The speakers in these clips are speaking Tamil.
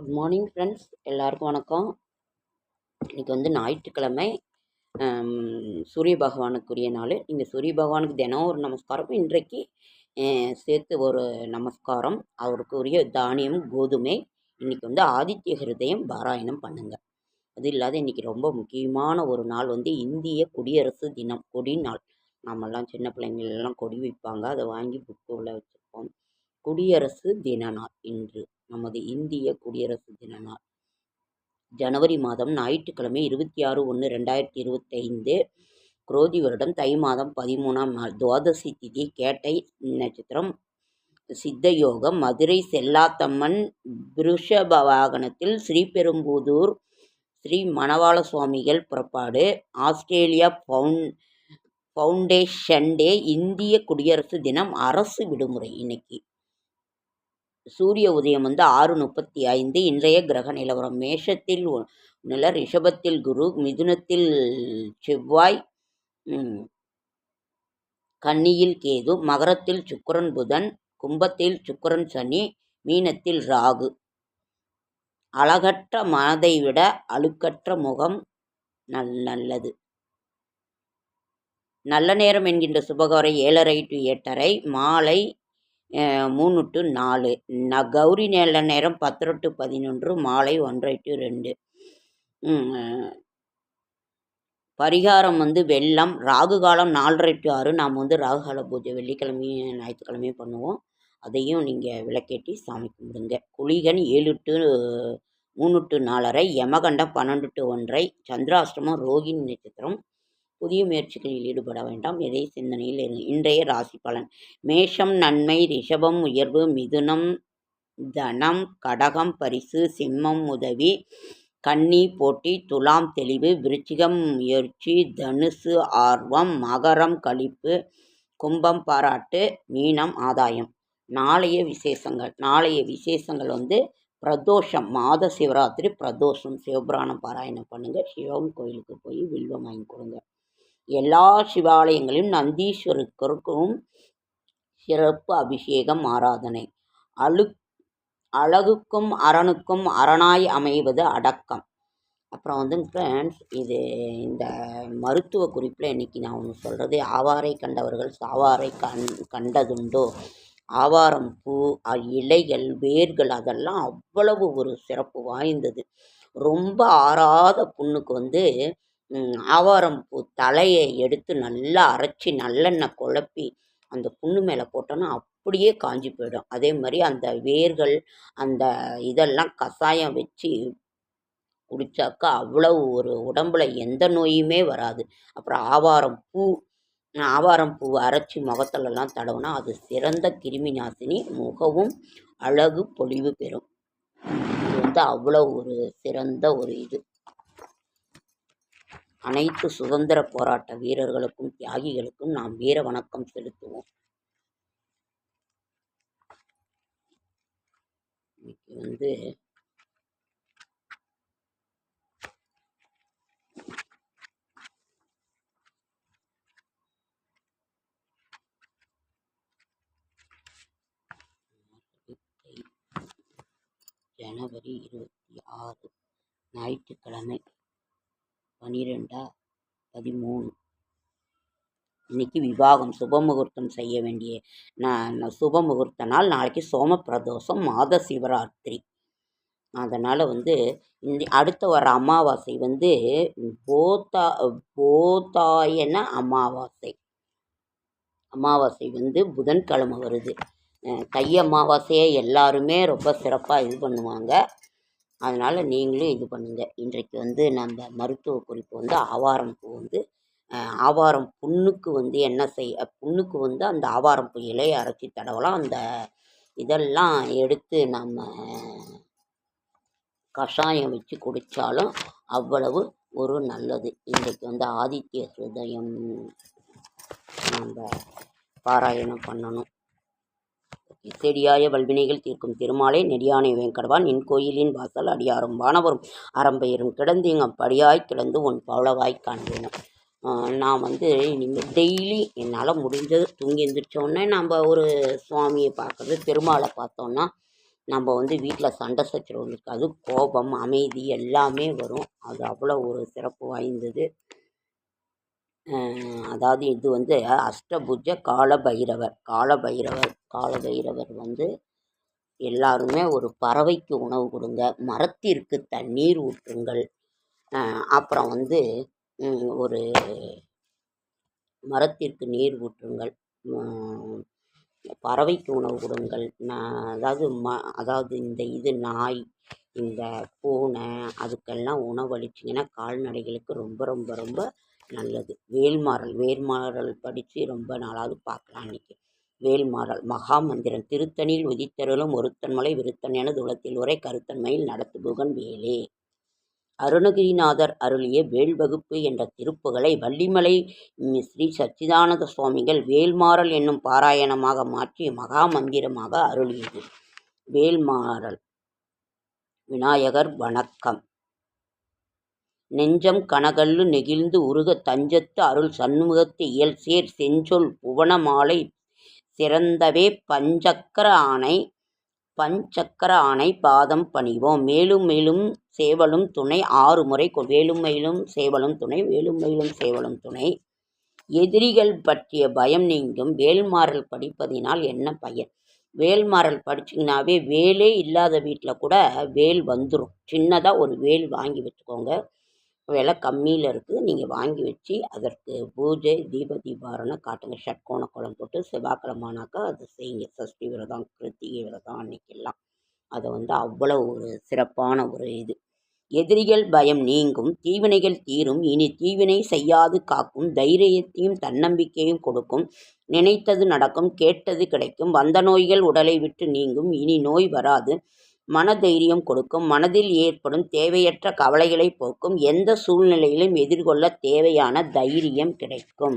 குட் மார்னிங் ஃப்ரெண்ட்ஸ், எல்லாருக்கும் வணக்கம். இன்றைக்கி வந்து ஞாயிற்றுக்கிழமை, சூரிய பகவானுக்குரிய நாள். நீங்கள் சூரிய பகவானுக்கு தினம் ஒரு நமஸ்காரம், இன்றைக்கு சேர்த்து ஒரு நமஸ்காரம். அவருக்குரிய தானியம் கோதுமை. இன்றைக்கி வந்து ஆதித்ய ஹிருதயம் பாராயணம் பண்ணுங்கள். அது இல்லாத இன்றைக்கி ரொம்ப முக்கியமான ஒரு நாள் வந்து இந்திய குடியரசு தினம், கொடி நாள். நம்மெல்லாம் சின்ன பிள்ளைங்களெல்லாம் கொடி வைப்பாங்க, அதை வாங்கி புக்கு உள்ள வச்சுருப்போம். குடியரசு தின நாள் இன்று, நமது இந்திய குடியரசு தின நாள். ஜனவரி மாதம் ஞாயிற்றுக்கிழமை 26/1/2025, குரோதி வருடம் தை மாதம் 13ஆம் நாள், துவாதசி திதி, கேட்டை நட்சத்திரம், சித்த யோகம், மதுரை செல்லாத்தம்மன் விருஷப வாகனத்தில் ஸ்ரீபெரும்புதூர் ஸ்ரீ மணவாள சுவாமிகள் புறப்பாடு, ஆஸ்திரேலியா ஃபவுண்டேஷன் டே, இந்திய குடியரசு தினம், அரசு விடுமுறை. இன்னைக்கு சூரிய உதயம் வந்து 6:35. இன்றைய கிரக நிலவரம்: மேஷத்தில் நிலர், ரிஷபத்தில் குரு, மிதுனத்தில் செவ்வாய், கன்னியில் கேது, மகரத்தில் சுக்கிரன் புதன், கும்பத்தில் சுக்கிரன் சனி, மீனத்தில் ராகு. அழகற்ற மனதை விட அழுக்கற்ற முகம் நல்லது. நல்ல நேரம் என்கின்ற சுபகாரை 7:30 to 8:30, மாலை 3 to 4. கௌரி நல்ல நேரம் 10 to 11, மாலை 1:30 to 2. பரிகாரம் வந்து வெள்ளம். ராகு காலம் 4:30 to 6. நாம் வந்து ராகுகால பூஜை வெள்ளிக்கிழமையும் ஞாயிற்றுக்கிழமையும் பண்ணுவோம். அதையும் நீங்கள் விளக்கேற்றி சாமி கும்பிடுங்க. குளிகன் 7 to 3 to 4:30, யமகண்டம் 12 to 1:30, சந்திராஷ்டமம், ரோகிணி நட்சத்திரம். புதிய முயற்சிகளில் ஈடுபட வேண்டாம், எதை சிந்தனையில் இருங்க. இன்றைய ராசி பலன்: மேஷம் நன்மை, ரிஷபம் உயர்வு, மிதுனம் தனம், கடகம் பரிசு, சிம்மம் உதவி, கன்னி போட்டி, துலாம் தெளிவு, விருச்சிகம் முயற்சி, தனுசு ஆர்வம், மகரம் களிப்பு, கும்பம் பாராட்டு, மீனம் ஆதாயம். நாளைய விசேஷங்கள் வந்து பிரதோஷம், மாத சிவராத்திரி பிரதோஷம். சிவபுராணம் பாராயணம் பண்ணுங்கள். சிவன் கோயிலுக்கு போய் வில்வம் வாங்கி கொடுங்க. எல்லா சிவாலயங்களிலும் நந்தீஸ்வரருக்கும் சிறப்பு அபிஷேகம், ஆராதனை. அழகுக்கும் அரணுக்கும் அரணாய் அமைவது அடக்கம். அப்புறம் வந்து ஃப்ரெண்ட்ஸ், இந்த மருத்துவ குறிப்பில் இன்றைக்கி நான் ஒன்று சொல்கிறது: ஆவாரை கண்டவர்கள் சாவாரை கண்டதுண்டோ. ஆவாரம் பூ, இலைகள், வேர்கள், அதெல்லாம் அவ்வளவு ஒரு சிறப்பு வாய்ந்தது. ரொம்ப ஆறாத புண்ணுக்கு வந்து ஆவாரம் பூ தலையை எடுத்து நல்லா அரைச்சி நல்லெண்ணெய் குழப்பி அந்த புண்ணு மேலே போட்டோன்னா அப்படியே காஞ்சி போயிடும். அதே மாதிரி அந்த வேர்கள், அந்த இதெல்லாம் கஷாயம் வச்சு குடித்தாக்கா அவ்வளவு ஒரு உடம்புல எந்த நோயுமே வராது. அப்புறம் ஆவாரம் பூ அரைச்சி முகத்துலலாம் தடவுனா அது சிறந்த கிருமி நாசினி, முகவும் அழகு பொலிவு பெறும். இது வந்து அவ்வளோ ஒரு சிறந்த ஒரு இது. அனைத்து சுதந்திர போராட்ட வீரர்களுக்கும் தியாகிகளுக்கும் நாம் வீர வணக்கம் செலுத்துவோம். இன்னைக்கு வந்து ஜனவரி 26, ஞாயிற்றுக்கிழமை, 12:13. இன்னைக்கு விவாகம், சுபமுகூர்த்தம் செய்ய வேண்டிய சுப முகூர்த்த நாள். நாளைக்கு சோம பிரதோஷம், மாத சிவராத்திரி. அதனால் வந்து அடுத்த வர அமாவாசை வந்து போதாயன அமாவாசை வந்து புதன்கிழமை வருது. தை அமாவாசையை எல்லாருமே ரொம்ப சிறப்பாக இது பண்ணுவாங்க. அதனால் நீங்களும் இது பண்ணுங்கள். இன்றைக்கு வந்து நம்ம மருத்துவ குறிப்பு வந்து ஆவாரம் பூ வந்து ஆவாரம் புண்ணுக்கு வந்து என்ன புண்ணுக்கு வந்து அந்த ஆவாரம் பூ இலையை அரைச்சி தடவலாம். அந்த இதெல்லாம் எடுத்து நம்ம கஷாயம் வச்சு குடித்தாலும் அவ்வளவு ஒரு நல்லது. இன்றைக்கு வந்து ஆதித்ய ஹிருதயம் நம்ம பாராயணம் பண்ணணும். செடியாய வல்வினைகள் தீர்க்கும் திருமாலை நெடியானை வேங்கடவான், நின் கோயிலின் வாசல் அடியாரும் வானவரும் அறம்பெயரும் கிடந்தீங்கம் படியாய் கிடந்து உன் பவளவாய் காண்பேனும். நான் வந்து இனிமேல் டெய்லி என்னால் முடிஞ்சது தூங்கி எழுந்திரிச்சோடனே நம்ம ஒரு சுவாமியை பார்க்குறது, பெருமாளை பார்த்தோன்னா நம்ம வந்து வீட்டில் சண்டை சச்சரவு இருக்காது, கோபம், அமைதி எல்லாமே வரும். அது அவ்வளோ ஒரு சிறப்பு வாய்ந்தது. அதாவது இது வந்து அஷ்டபுஜ காலபைரவர் வந்து எல்லாருமே ஒரு பறவைக்கு உணவு கொடுங்க, மரத்திற்கு தண்ணீர் ஊற்றுங்கள், அப்புறம் வந்து ஒரு மரத்திற்கு நீர் ஊற்றுங்கள், பறவைக்கு உணவு கொடுங்கள். அதாவது இந்த நாய், இந்த பூனை அதுக்கெல்லாம் உணவளிச்சிங்கன்னா கால்நடைகளுக்கு ரொம்ப ரொம்ப ரொம்ப நல்லது. வேல்மாறல் படித்து ரொம்ப நாளாவது பார்க்கலாம். அன்றைக்கி வேல்மாறல் மகாமந்திரம் திருத்தணியில் உதித்தருளும் ஒருத்தன்மலை விருத்தன் என துளத்தில் உரை கருத்தன்மையில் நடத்துபுகன் வேலே. அருணகிரிநாதர் அருளிய வேல்வகுப்பு என்ற திருப்புகழை வள்ளிமலை ஸ்ரீ சச்சிதானந்த சுவாமிகள் வேல்மாறல் என்னும் பாராயணமாக மாற்றி மகாமந்திரமாக அருளியது. வேல்மாறல். விநாயகர் வணக்கம். நெஞ்சம் கனகல்லு நெகிழ்ந்து உருக தஞ்சத்து அருள் சண்முகத்து இயல்சேர் செஞ்சொல் புவனமாலை சிறந்தவே பஞ்சக்கர ஆணை பாதம் பணிவோம். மேலும் மேலும் சேவலும் துணை 6 முறை வேலும் மயிலும் சேவலும் துணை. எதிரிகள் பற்றிய பயம் நீங்கும். வேல்மாறல் படிப்பதினால் என்ன பயன்? வேல்மாறல் படிச்சிங்கனாவே வேலே இல்லாத வீட்டில் கூட வேல் வந்துடும். சின்னதாக ஒரு வேல் வாங்கி வச்சுக்கோங்க, விலை கம்மியில் இருக்குது. நீங்கள் வாங்கி வச்சு அதற்கு பூஜை தீபாரணம் காட்டுங்க. ஷட்கோண கோலம் போட்டு செவ்வாய்க்கிழமானாக்கா அதை செய்யுங்க. சஷ்டி விரதம், கிருத்திகை விரதம் அன்னைக்கெல்லாம் அதை வந்து அவ்வளோ ஒரு சிறப்பான ஒரு இது. எதிரிகள் பயம் நீங்கும், தீவினைகள் தீரும், இனி தீவினை செய்யாது காக்கும், தைரியத்தையும் தன்னம்பிக்கையும் கொடுக்கும், நினைத்தது நடக்கும், கேட்டது கிடைக்கும், வந்த நோய்கள் உடலை விட்டு நீங்கும், இனி நோய் வராது, மன தைரியம் கொடுக்கும், மனதில் ஏற்படும் தேவையற்ற கவலைகளை போக்கும், எந்த சூழ்நிலையிலும் எதிர்கொள்ள தேவையான தைரியம் கிடைக்கும்.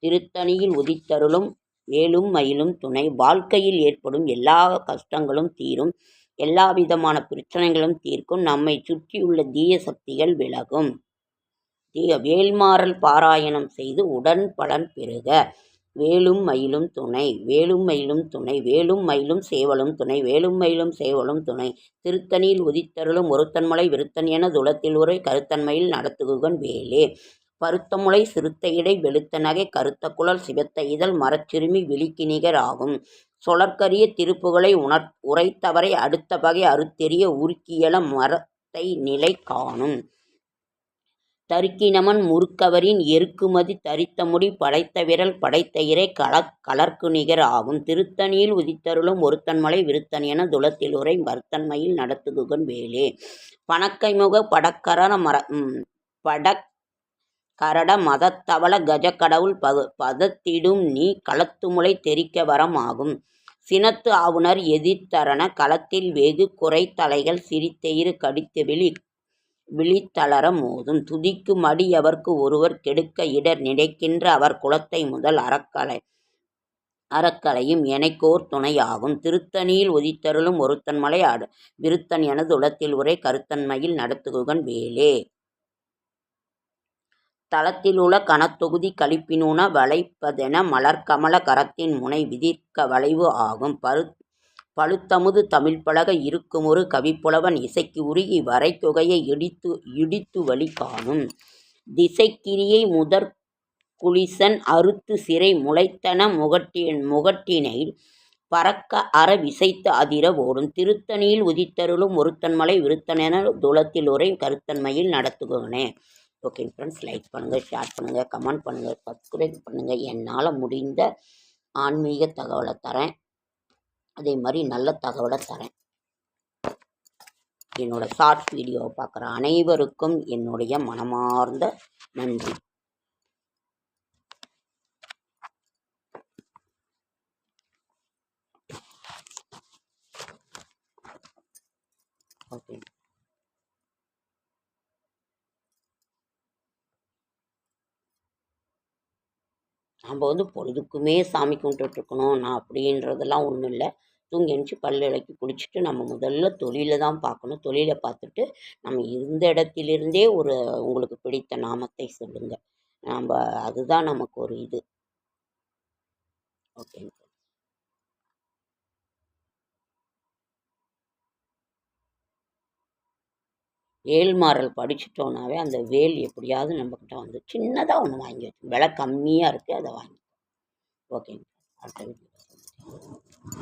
திருத்தணியில் உதித்தருளும் வேலும் மயிலும் துணை. வாழ்க்கையில் ஏற்படும் எல்லா கஷ்டங்களும் தீரும், எல்லா விதமான பிரச்சனைகளும் தீர்க்கும், நம்மை சுற்றியுள்ள தீய சக்திகள் விலகும். வேல்மாறல் பாராயணம் செய்து உடன் பலன் பெறுக. வேலும் மயிலும் துணை. வேலும் மயிலும் சேவலும் துணை. திருத்தணியில் உதித்தருளும் ஒருத்தன்மலை விருத்தன் என துளத்தில் உரை கருத்தன்மையில் நடத்துகுகன் வேலே. பருத்தமுலை சிறுத்த இடை வெளுத்த நகை கருத்த குழல் சிவத்த இதழ் மரச்சிறுமி விழிக்கு நிகர் ஆகும். சொலற்கரிய திருப்புகளை உரைத்தவரை அடுத்த பகை அறுத்தெறிய உருக்கியல மரத்தை நிலை காணும். தருக்கினமன் முறுக்கவரின் எருக்குமதி தரித்த முடி படைத்த விரல் படைத்த இறை கலர்க்கு நிகர் ஆகும். திருத்தணியில் உதித்தருளும் ஒருத்தன்மலை விருத்தன் என துளத்தில் உரை வர்த்தன்மையில் நடத்துகுகன் வேலே. பணக்கைமுக படக்கரட மதத்தவள கஜக்கடவுள் பதத்திடும் நீ களத்துமுலை தெரிக்க வரம் ஆகும். சினத்து ஆவுனர் எதிர்த்தரண களத்தில் வெகு குறைத்தலைகள் சிரித்தெயிறு கடித்து விழித்தளர மோதும். துதிக்கு மடி அவர்க்கு ஒருவர் கெடுக்க இடர் நினைக்கின்ற அவர் குலத்தை முதல் அறக்கலையும் எனைக்கோர் துணையாகும். திருத்தணியில் உதித்தருளும் ஒருத்தன்மலை விருத்தன் எனது உளத்தில் உரை கருத்தன்மையில் நடத்துகுகன் வேலே. தளத்திலுள்ள கனத்தொகுதி கழிப்பினுண வளைப்பதென மலர்கமல கரத்தின் முனை விதிர்க்க வளைவு ஆகும். பழுத்தமுது தமிழ்பழக இருக்குமொரு கவிப்புலவன் இசைக்கு உருகி வரைக்குகையை இடித்து வழி காணும். திசைக்கிரியை முதற்குளிசன் அறுத்து சிறை முளைத்தன முகட்டினை பறக்க அற விசைத்து அதிர ஓடும். திருத்தணியில் உதித்தருளும் ஒருத்தன்மலை விருத்தனென துளத்தில் உரை கருத்தன்மையில் நடத்துகனே. ஓகே ஃப்ரெண்ட்ஸ், லைக் பண்ணுங்கள், ஷேர் பண்ணுங்கள், கமெண்ட் பண்ணுங்கள், சப்ஸ்கிரைப் பண்ணுங்கள். என்னால் முடிந்த ஆன்மீக தகவலை தரேன், அதே மாதிரி நல்ல தகவலை தரேன். என்னோட ஷார்ட்ஸ் வீடியோவை பார்க்குற அனைவருக்கும் என்னுடைய மனமார்ந்த நன்றி. ஓகே, நம்ம வந்து பொழுதுக்குமே சாமி கும்பிட்டுட்ருக்கணும் நான் அப்படின்றதெல்லாம் ஒன்றும் இல்லை. தூங்கி எழுந்துச்சி பல் விளக்கி குளிச்சுட்டு நம்ம முதல்ல தொழிலை தான் பார்க்கணும். தொழிலை பார்த்துட்டு நம்ம இருந்த இடத்திலிருந்தே உங்களுக்கு பிடித்த நாமத்தை சொல்லுங்கள். அதுதான் நமக்கு ஒரு இது. ஓகேங்க. ஏழ்மாறல் படிச்சிட்டோம்னாவே அந்த வேல் எப்படியாவது நம்மக்கிட்ட வந்து சின்னதாக ஒன்று வாங்கி வச்சு விலை கம்மியாக இருக்குது அதை வாங்கி. ஓகேங்க. அடுத்த வீடியோ.